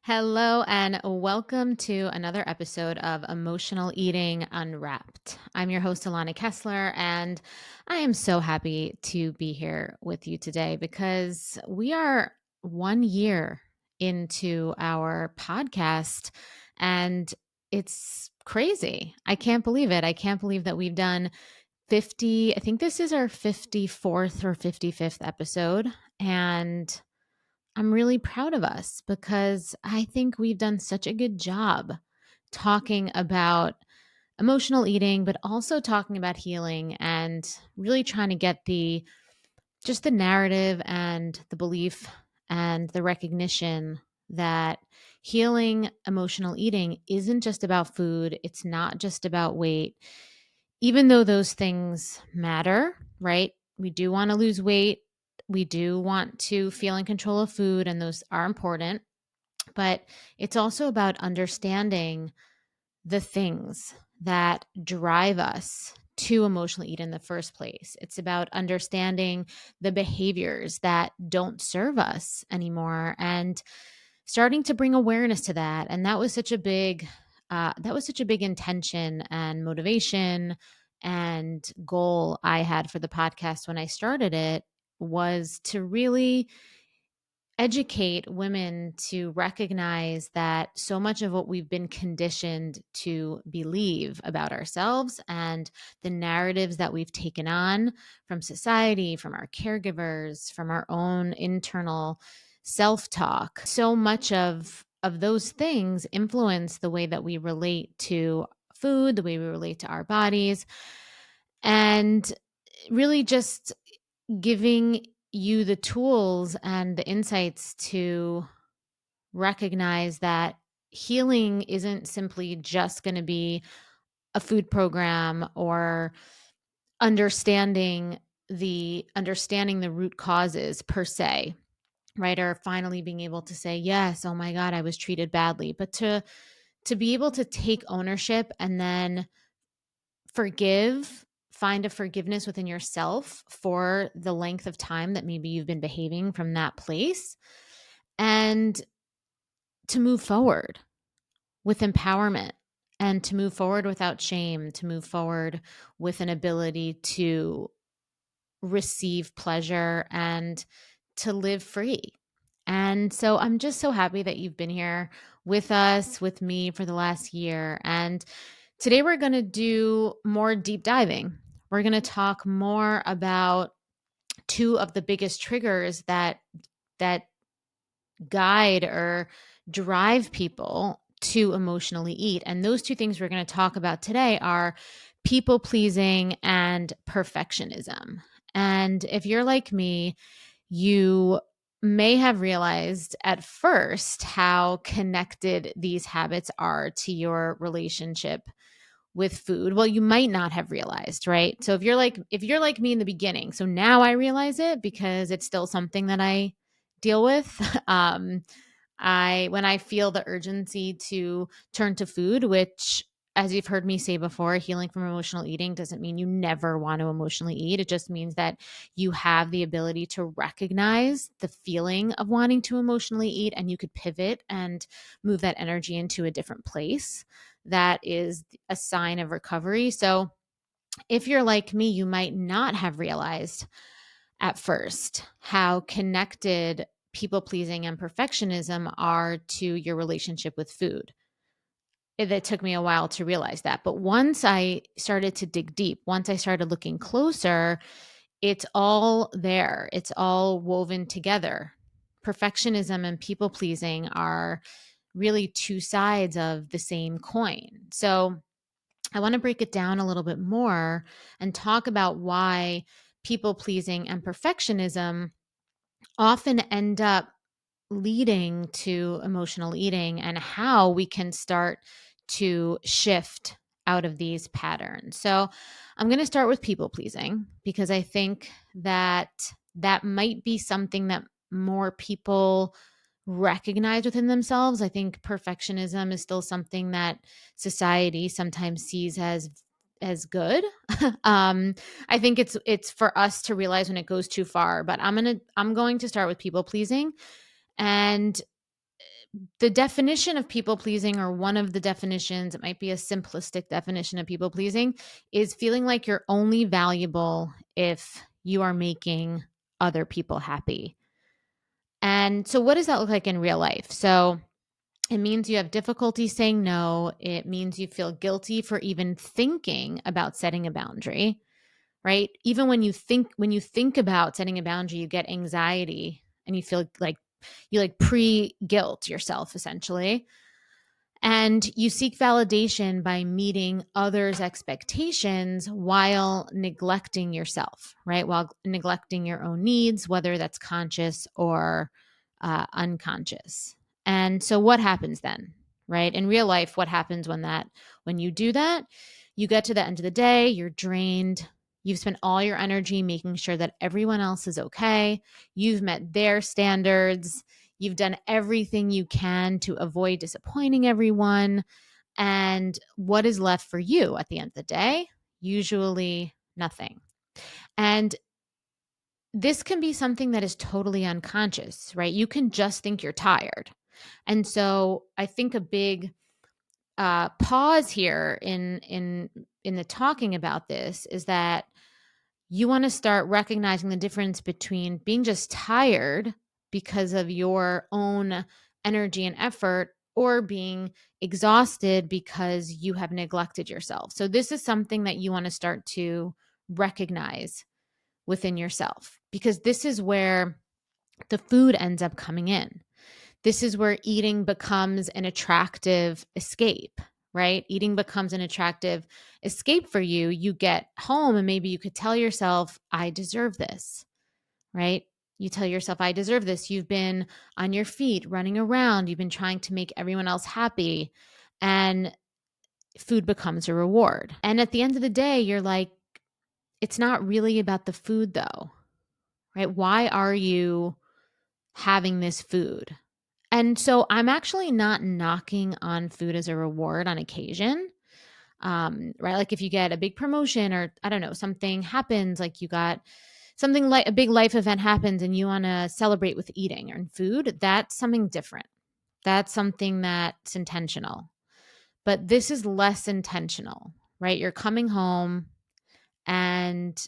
Hello, and welcome to another episode of Emotional Eating Unwrapped. I'm your host, Alana Kessler, and I am so happy to be here with you today because we are 1 year into our podcast, and it's crazy. I can't believe it. I can't believe that we've done 50, I think this is our 54th or 55th episode. And I'm really proud of us because I think we've done such a good job talking about emotional eating, but also talking about healing and really trying to get the narrative and the belief and the recognition that healing emotional eating isn't just about food. It's not just about weight, even though those things matter, right? We do want to lose weight. We do want to feel in control of food, and those are important. But it's also about understanding the things that drive us to emotionally eat in the first place. It's about understanding the behaviors that don't serve us anymore and starting to bring awareness to that. And that was such a big intention and motivation and goal I had for the podcast when I started it, was to really educate women to recognize that so much of what we've been conditioned to believe about ourselves and the narratives that we've taken on from society, from our caregivers, from our own internal self-talk, so much of those things influence the way that we relate to food, the way we relate to our bodies, and really just giving you the tools and the insights to recognize that healing isn't simply just going to be a food program or understanding the root causes per se, right? Or finally being able to say, yes, oh my God, I was treated badly. But to be able to take ownership and then forgive, find a forgiveness within yourself for the length of time that maybe you've been behaving from that place, and to move forward with empowerment, and to move forward without shame, to move forward with an ability to receive pleasure and to live free. And so I'm just so happy that you've been here with us, with me for the last year. And today we're going to do more deep diving. We're going to talk more about two of the biggest triggers that guide or drive people to emotionally eat. And those two things we're going to talk about today are people pleasing and perfectionism. And if you're like me, you may have realized at first how connected these habits are to your relationship with food. Well, you might not have realized, right? So if you're like me in the beginning, so now I realize it because it's still something that I deal with. I when I feel the urgency to turn to food, which, as you've heard me say before, healing from emotional eating doesn't mean you never want to emotionally eat. It just means that you have the ability to recognize the feeling of wanting to emotionally eat, and you could pivot and move that energy into a different place. That is a sign of recovery. So if you're like me, you might not have realized at first how connected people pleasing and perfectionism are to your relationship with food. It took me a while to realize that. But once I started to dig deep, once I started looking closer, it's all there. It's all woven together. Perfectionism and people pleasing are really two sides of the same coin. So I want to break it down a little bit more and talk about why people pleasing and perfectionism often end up leading to emotional eating, and how we can start to shift out of these patterns. So, I'm going to start with people pleasing because I think that that might be something that more people recognize within themselves. I think perfectionism is still something that society sometimes sees as good. um, I think it's for us to realize when it goes too far. But I'm going to start with people pleasing. And the definition of people pleasing, or one of the definitions, it might be a simplistic definition of people pleasing, is feeling like you're only valuable if you are making other people happy. And so, what does that look like in real life? So, it means you have difficulty saying no. It means you feel guilty for even thinking about setting a boundary, right? Even when you think about setting a boundary, you get anxiety and you feel like you like pre-guilt yourself essentially. And you seek validation by meeting others' expectations while neglecting yourself, right? While neglecting your own needs, whether that's conscious or unconscious. And so, what happens then, right? In real life, what happens when you do that? You get to the end of the day, you're drained. You've spent all your energy making sure that everyone else is okay. You've met their standards. You've done everything you can to avoid disappointing everyone. And what is left for you at the end of the day? Usually nothing. And this can be something that is totally unconscious, right? You can just think you're tired. And so I think a big pause here in the talking about this is that you want to start recognizing the difference between being just tired because of your own energy and effort, or being exhausted because you have neglected yourself. So, this is something that you want to start to recognize within yourself, because this is where the food ends up coming in. This is where eating becomes an attractive escape, right? Eating becomes an attractive escape for you. You get home and maybe you could tell yourself, I deserve this, right? You tell yourself, I deserve this. You've been on your feet, running around. You've been trying to make everyone else happy. And food becomes a reward. And at the end of the day, you're like, it's not really about the food though, right? Why are you having this food? And so I'm actually not knocking on food as a reward on occasion, right? Like if you get a big promotion, or I don't know, something happens, like you got something like a big life event happens and you want to celebrate with eating or food, that's something different. That's something that's intentional. But this is less intentional, right? You're coming home and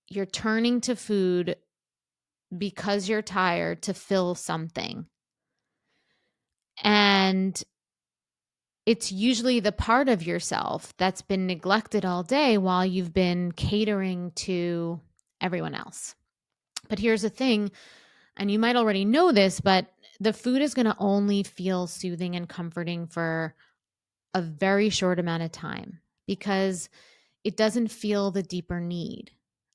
you're turning to food because you're tired to fill something. And it's usually the part of yourself that's been neglected all day while you've been catering to everyone else. But here's the thing, and you might already know this, but the food is going to only feel soothing and comforting for a very short amount of time, because it doesn't feel the deeper need.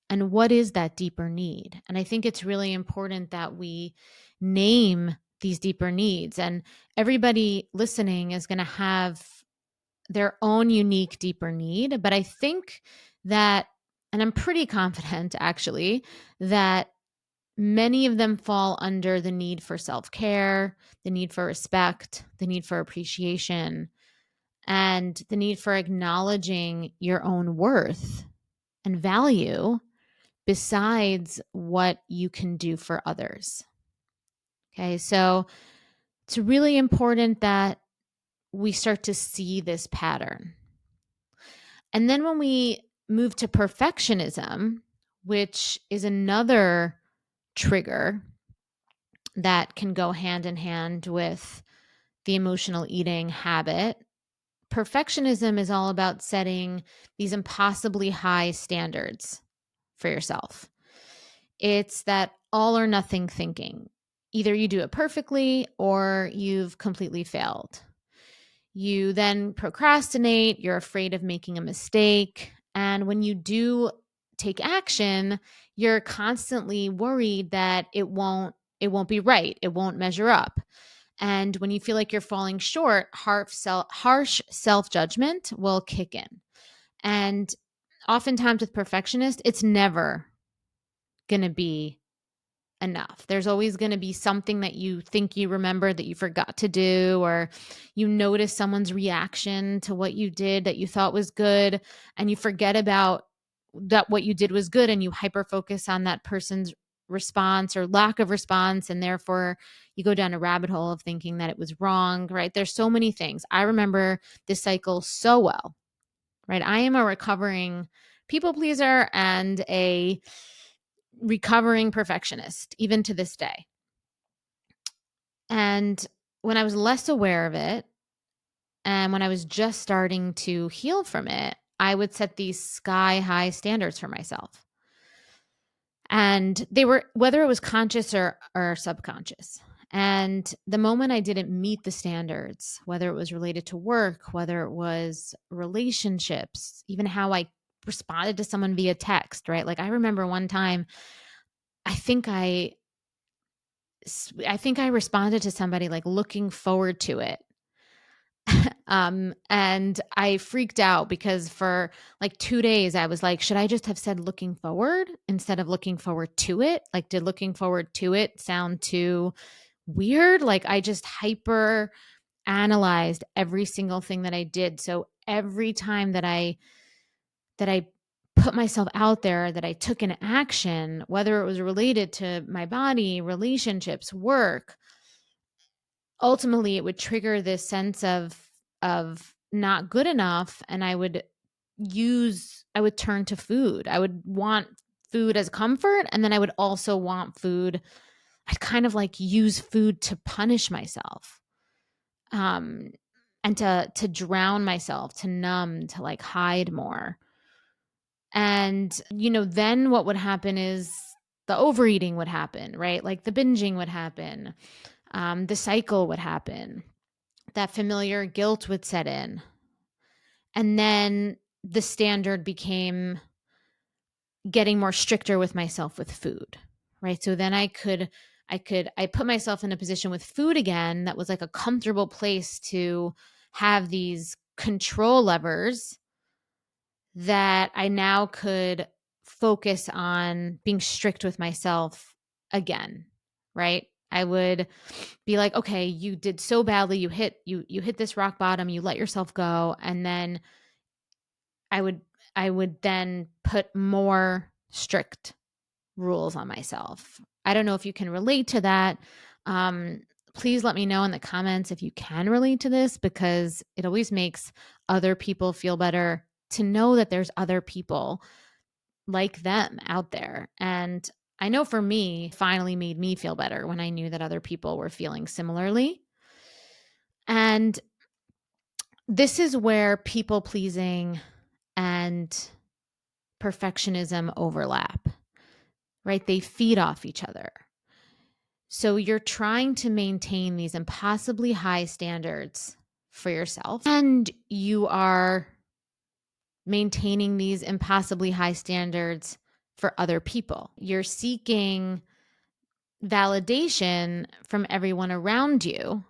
And what is that deeper need? And I think it's really important that we name these deeper needs. And everybody listening is going to have their own unique, deeper need. But I think that, and I'm pretty confident actually, that many of them fall under the need for self care, the need for respect, the need for appreciation, and the need for acknowledging your own worth and value besides what you can do for others. Okay, so it's really important that we start to see this pattern. And then when we move to perfectionism, which is another trigger that can go hand in hand with the emotional eating habit, perfectionism is all about setting these impossibly high standards for yourself. It's that all or nothing thinking. Either you do it perfectly or you've completely failed. You then procrastinate, you're afraid of making a mistake. And when you do take action, you're constantly worried that it won't be right. It won't measure up. And when you feel like you're falling short, harsh self-judgment will kick in. And oftentimes with perfectionists, it's never going to be enough. There's always going to be something that you think you remember that you forgot to do, or you notice someone's reaction to what you did that you thought was good, and you forget about that what you did was good, and you hyper focus on that person's response or lack of response, and therefore you go down a rabbit hole of thinking that it was wrong, right? There's so many things. I remember this cycle so well, right? I am a recovering people pleaser and a recovering perfectionist, even to this day. And when I was less aware of it, and when I was just starting to heal from it, I would set these sky high standards for myself. And they were, whether it was conscious or subconscious. And the moment I didn't meet the standards, whether it was related to work, whether it was relationships, even how I responded to someone via text, right? Like I remember one time, I think I responded to somebody like looking forward to it. And I freaked out because for like 2 days I was like, should I just have said looking forward instead of looking forward to it? Like, did looking forward to it sound too weird? Like I just hyper analyzed every single thing that I did. So every time that I put myself out there, that I took an action, whether it was related to my body, relationships, work, ultimately it would trigger this sense of not good enough, and I would turn to food. I would want food as comfort, and then I would also want food. I'd kind of like use food to punish myself. And to drown myself, to numb, to like hide more. And then what would happen is the overeating would happen, right? Like the binging would happen. The cycle would happen. That familiar guilt would set in. And then the standard became getting more stricter with myself with food, right? So then I put myself in a position with food again that was like a comfortable place to have these control levers that I now could focus on being strict with myself again, right? I would be like, okay, you did so badly, you hit this rock bottom, you let yourself go, and then I would I would then put more strict rules on myself. I don't know if you can relate to that. Um, Please let me know in the comments if you can relate to this, because it always makes other people feel better to know that there's other people like them out there. And I know for me, it finally made me feel better when I knew that other people were feeling similarly. And this is where people pleasing and perfectionism overlap, right? They feed off each other. So you're trying to maintain these impossibly high standards for yourself, and you are maintaining these impossibly high standards for other people. You're seeking validation from everyone around you,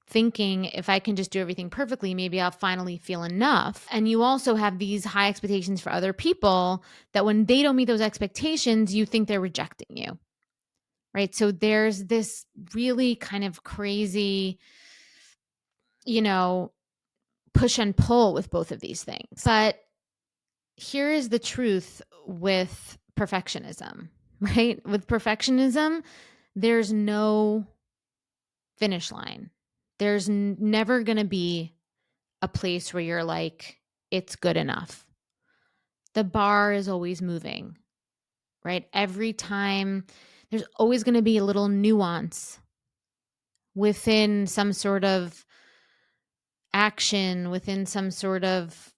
thinking if I can just do everything perfectly, maybe I'll finally feel enough. And you also have these high expectations for other people that when they don't meet those expectations, you think they're rejecting you. Right. So there's this really kind of crazy, you know, push and pull with both of these things. But here is the truth with perfectionism, right? With perfectionism, there's no finish line. There's never going to be a place where you're like, it's good enough. The bar is always moving, right? Every time there's always going to be a little nuance within some sort of action, within some sort of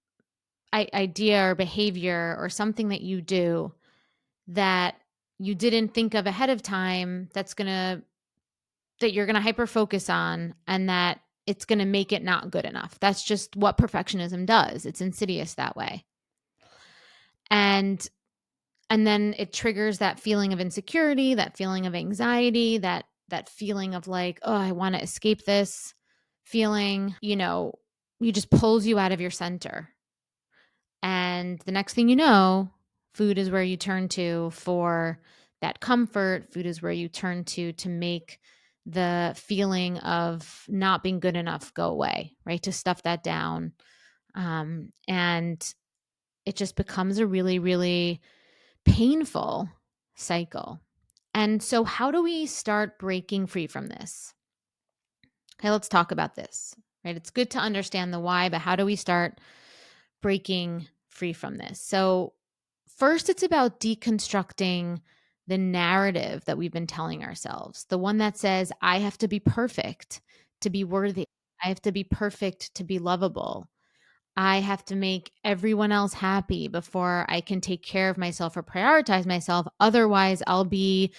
idea or behavior or something that you do that you didn't think of ahead of time that you're going to hyper focus on, and that it's going to make it not good enough. That's just what perfectionism does. It's insidious that way. And then it triggers that feeling of insecurity, that feeling of anxiety, that feeling of like, oh, I want to escape this feeling, you just pulls you out of your center. And the next thing you know, food is where you turn to for that comfort. Food is where you turn to make the feeling of not being good enough go away, right? To stuff that down. And it just becomes a really, really painful cycle. And so how do we start breaking free from this? Okay, let's talk about this, right? It's good to understand the why, but how do we start breaking free from this? So, first, it's about deconstructing the narrative that we've been telling ourselves, the one that says, I have to be perfect to be worthy. I have to be perfect to be lovable. I have to make everyone else happy before I can take care of myself or prioritize myself. Otherwise, I'll be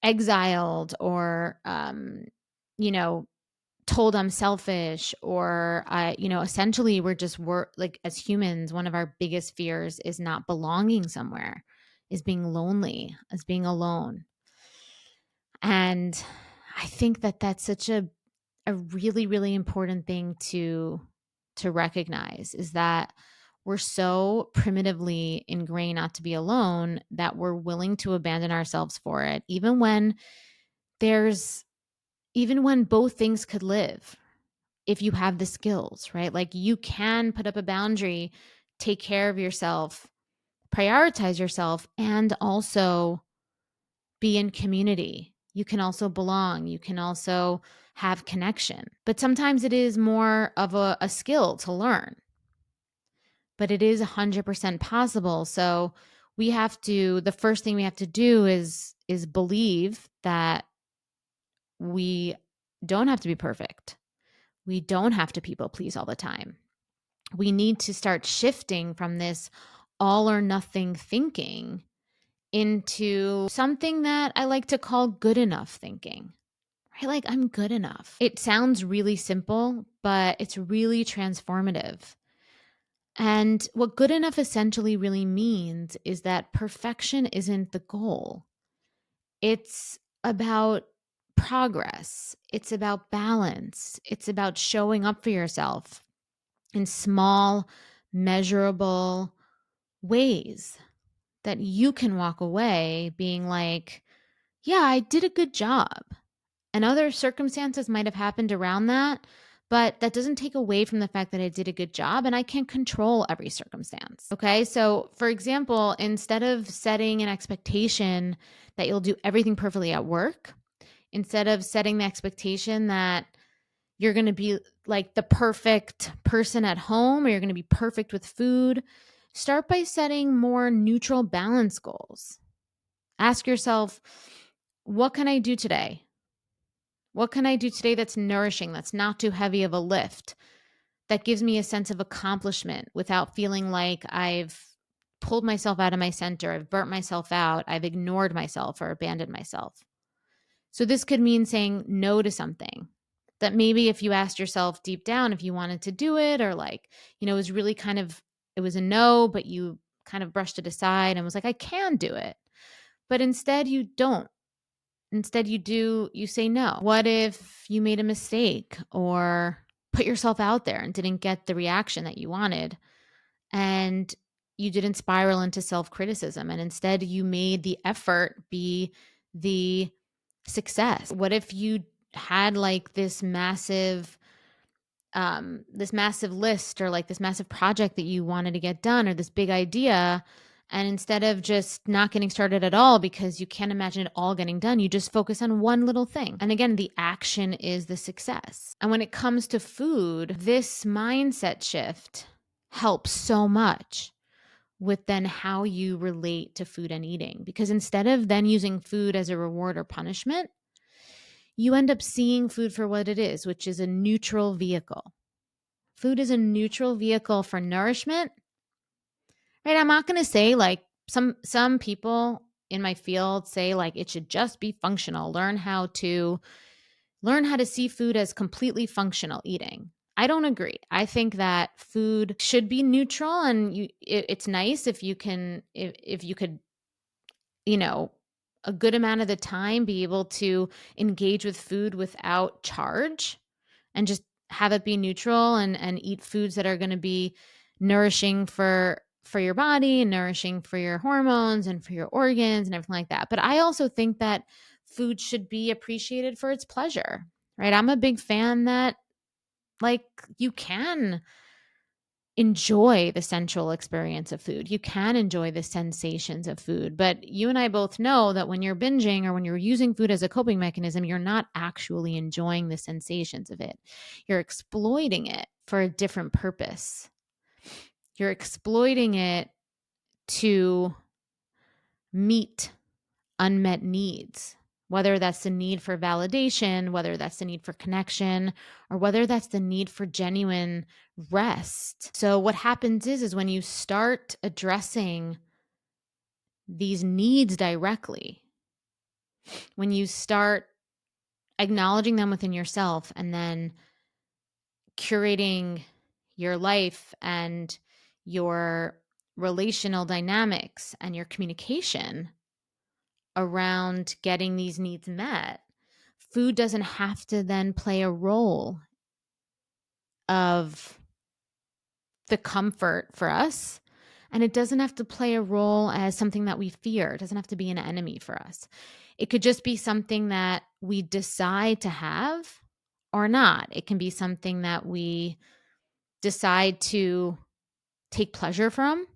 exiled or, you know, told I'm selfish or essentially we're like as humans, one of our biggest fears is not belonging somewhere, is being lonely, is being alone. And I think that that's such a really, really important thing to recognize is that we're so primitively ingrained not to be alone that we're willing to abandon ourselves for it, there's even when both things could live, if you have the skills, right? Like you can put up a boundary, take care of yourself, prioritize yourself, and also be in community. You can also belong. You can also have connection. But sometimes it is more of a skill to learn, but it is 100% possible. So the first thing we have to do is believe that we don't have to be perfect. We don't have to people please all the time. We need to start shifting from this all or nothing thinking into something that I like to call good enough thinking. Right? Like, I'm good enough. It sounds really simple, but it's really transformative. And what good enough essentially really means is that perfection isn't the goal. It's about progress, it's about balance, it's about showing up for yourself in small, measurable ways that you can walk away being like, yeah, I did a good job. And other circumstances might have happened around that, but that doesn't take away from the fact that I did a good job and I can't control every circumstance. Okay. So, for example, instead of setting an expectation that you'll do everything perfectly at work, instead of setting the expectation that you're going to be like the perfect person at home or you're going to be perfect with food, start by setting more neutral balance goals. Ask yourself, what can I do today? What can I do today that's nourishing, that's not too heavy of a lift, that gives me a sense of accomplishment without feeling like I've pulled myself out of my center, I've burnt myself out, I've ignored myself or abandoned myself? So this could mean saying no to something that maybe if you asked yourself deep down if you wanted to do it or like, it was really it was a no, but you kind of brushed it aside and was like, I can do it. But instead you don't. Instead you say no. What if you made a mistake or put yourself out there and didn't get the reaction that you wanted and you didn't spiral into self-criticism and instead you made the effort be the success? What if you had like this massive list or like this massive project that you wanted to get done or this big idea, and instead of just not getting started at all because you can't imagine it all getting done, you just focus on one little thing. And again, the action is the success. And when it comes to food, this mindset shift helps so much with then how you relate to food and eating, because instead of then using food as a reward or punishment, you end up seeing food for what it is, which is a neutral vehicle. Food is a neutral vehicle for nourishment, right? I'm not going to say like some people in my field say like it should just be functional. Learn how to see food as completely functional eating. I don't agree. I think that food should be neutral, and it's nice if you can if you could, you know, a good amount of the time be able to engage with food without charge and just have it be neutral and eat foods that are going to be nourishing for your body and nourishing for your hormones and for your organs and everything like that. But I also think that food should be appreciated for its pleasure, right? I'm a big fan that like you can enjoy the sensual experience of food. You can enjoy the sensations of food. But you and I both know that when you're binging or when you're using food as a coping mechanism, you're not actually enjoying the sensations of it. You're exploiting it for a different purpose. You're exploiting it to meet unmet needs, whether that's the need for validation, whether that's the need for connection, or whether that's the need for genuine rest. So what happens is when you start addressing these needs directly, when you start acknowledging them within yourself and then curating your life and your relational dynamics and your communication around getting these needs met, food doesn't have to then play a role of the comfort for us. And it doesn't have to play a role as something that we fear. It doesn't have to be an enemy for us. It could just be something that we decide to have or not. It can be something that we decide to take pleasure from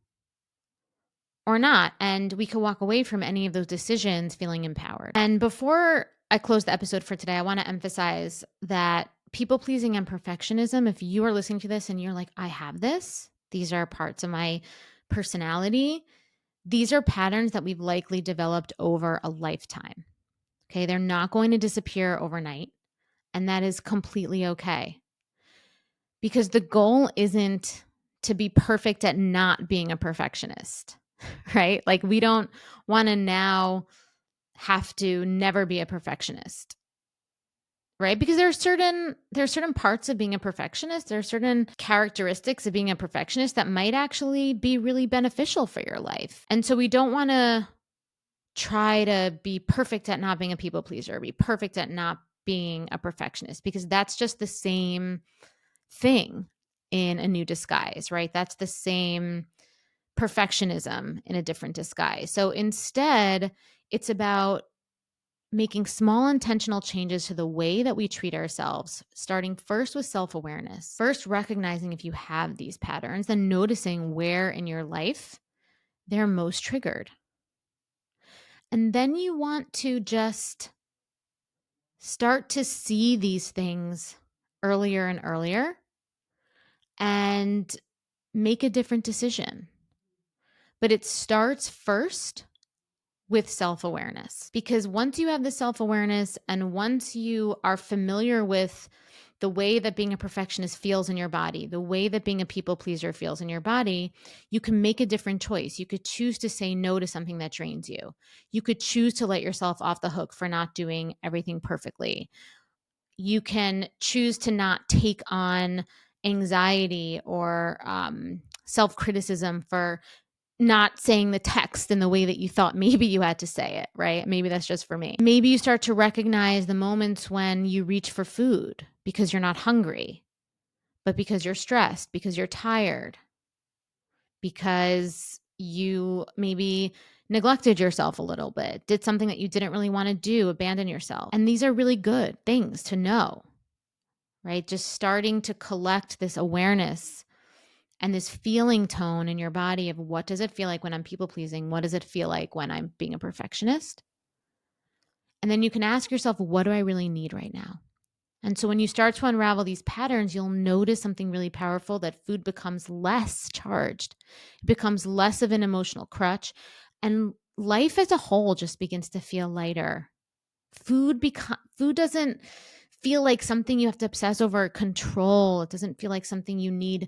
or not. And we could walk away from any of those decisions feeling empowered. And before I close the episode for today, I want to emphasize that people pleasing and perfectionism, if you are listening to this and you're like, I have this, these are parts of my personality, these are patterns that we've likely developed over a lifetime. Okay. They're not going to disappear overnight. And that is completely okay. Because the goal isn't to be perfect at not being a perfectionist, right? Like we don't want to now have to never be a perfectionist, right? Because there are certain parts of being a perfectionist, there are certain characteristics of being a perfectionist that might actually be really beneficial for your life. And so we don't want to try to be perfect at not being a people pleaser, be perfect at not being a perfectionist, because that's just the same thing in a new disguise, right? That's the same perfectionism in a different disguise. So instead, it's about making small intentional changes to the way that we treat ourselves, starting first with self-awareness. First, recognizing if you have these patterns, then noticing where in your life they're most triggered. And then you want to just start to see these things earlier and earlier and make a different decision. But it starts first with self-awareness, because once you have the self-awareness and once you are familiar with the way that being a perfectionist feels in your body, the way that being a people pleaser feels in your body, you can make a different choice. You could choose to say no to something that drains you. You could choose to let yourself off the hook for not doing everything perfectly. You can choose to not take on anxiety or self-criticism for not saying the text in the way that you thought maybe you had to say it, right? Maybe that's just for me. Maybe you start to recognize the moments when you reach for food because you're not hungry, but because you're stressed, because you're tired, because you maybe neglected yourself a little bit, did something that you didn't really want to do, abandon yourself. And these are really good things to know, right? Just starting to collect this awareness and this feeling tone in your body of what does it feel like when I'm people pleasing? What does it feel like when I'm being a perfectionist? And then you can ask yourself, what do I really need right now? And so when you start to unravel these patterns, you'll notice something really powerful, that food becomes less charged. It becomes less of an emotional crutch. And life as a whole just begins to feel lighter. Food doesn't feel like something you have to obsess over or control. It doesn't feel like something you need,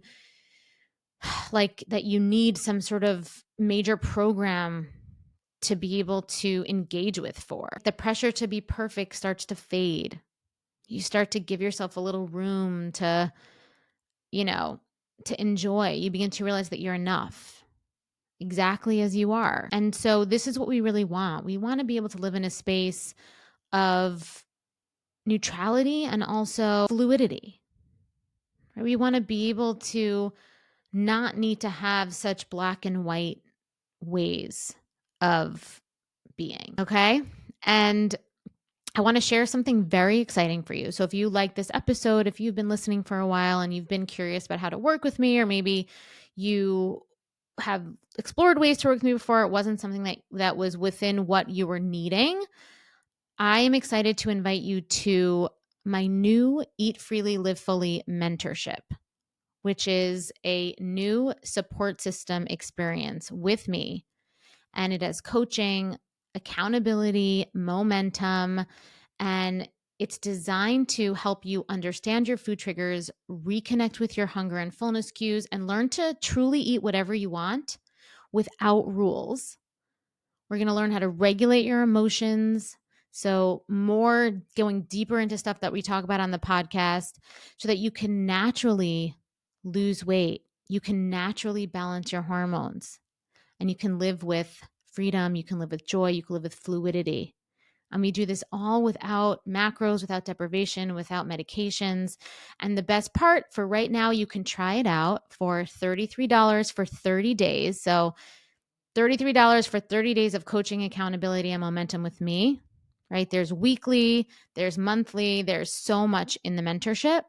like that you need some sort of major program to be able to engage with for. The pressure to be perfect starts to fade. You start to give yourself a little room to, you know, to enjoy. You begin to realize that you're enough exactly as you are. And so this is what we really want. We want to be able to live in a space of neutrality and also fluidity. Right? We want to be able to not need to have such black and white ways of being. Okay. And I want to share something very exciting for you. So if you like this episode, if you've been listening for a while and you've been curious about how to work with me, or maybe you have explored ways to work with me before, it wasn't something that was within what you were needing, I am excited to invite you to my new Eat Freely, Live Fully mentorship, which is a new support system experience with me. And it has coaching, accountability, momentum, and it's designed to help you understand your food triggers, reconnect with your hunger and fullness cues, and learn to truly eat whatever you want without rules. We're going to learn how to regulate your emotions. So, more going deeper into stuff that we talk about on the podcast so that you can naturally lose weight. You can naturally balance your hormones and you can live with freedom. You can live with joy. You can live with fluidity. And we do this all without macros, without deprivation, without medications. And the best part for right now, you can try it out for $33 for 30 days. So $33 for 30 days of coaching, accountability, and momentum with me, right? There's weekly, there's monthly, there's so much in the mentorship,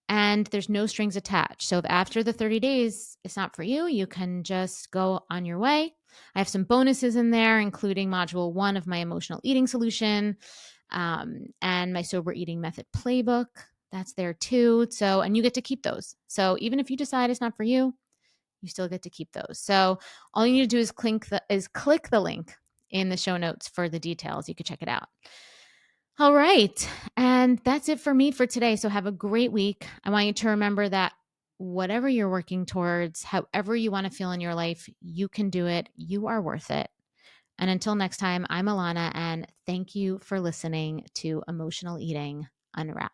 and there's no strings attached. So if after the 30 days it's not for you, you can just go on your way. I have some bonuses in there, including module 1 of my emotional eating solution, and my sober eating method playbook. That's there too. So, and you get to keep those. So even if you decide it's not for you, you still get to keep those. So all you need to do is click the link in the show notes for the details. You can check it out. All right. And that's it for me for today. So have a great week. I want you to remember that whatever you're working towards, however you want to feel in your life, you can do it. You are worth it. And until next time, I'm Alana, and thank you for listening to Emotional Eating Unwrapped.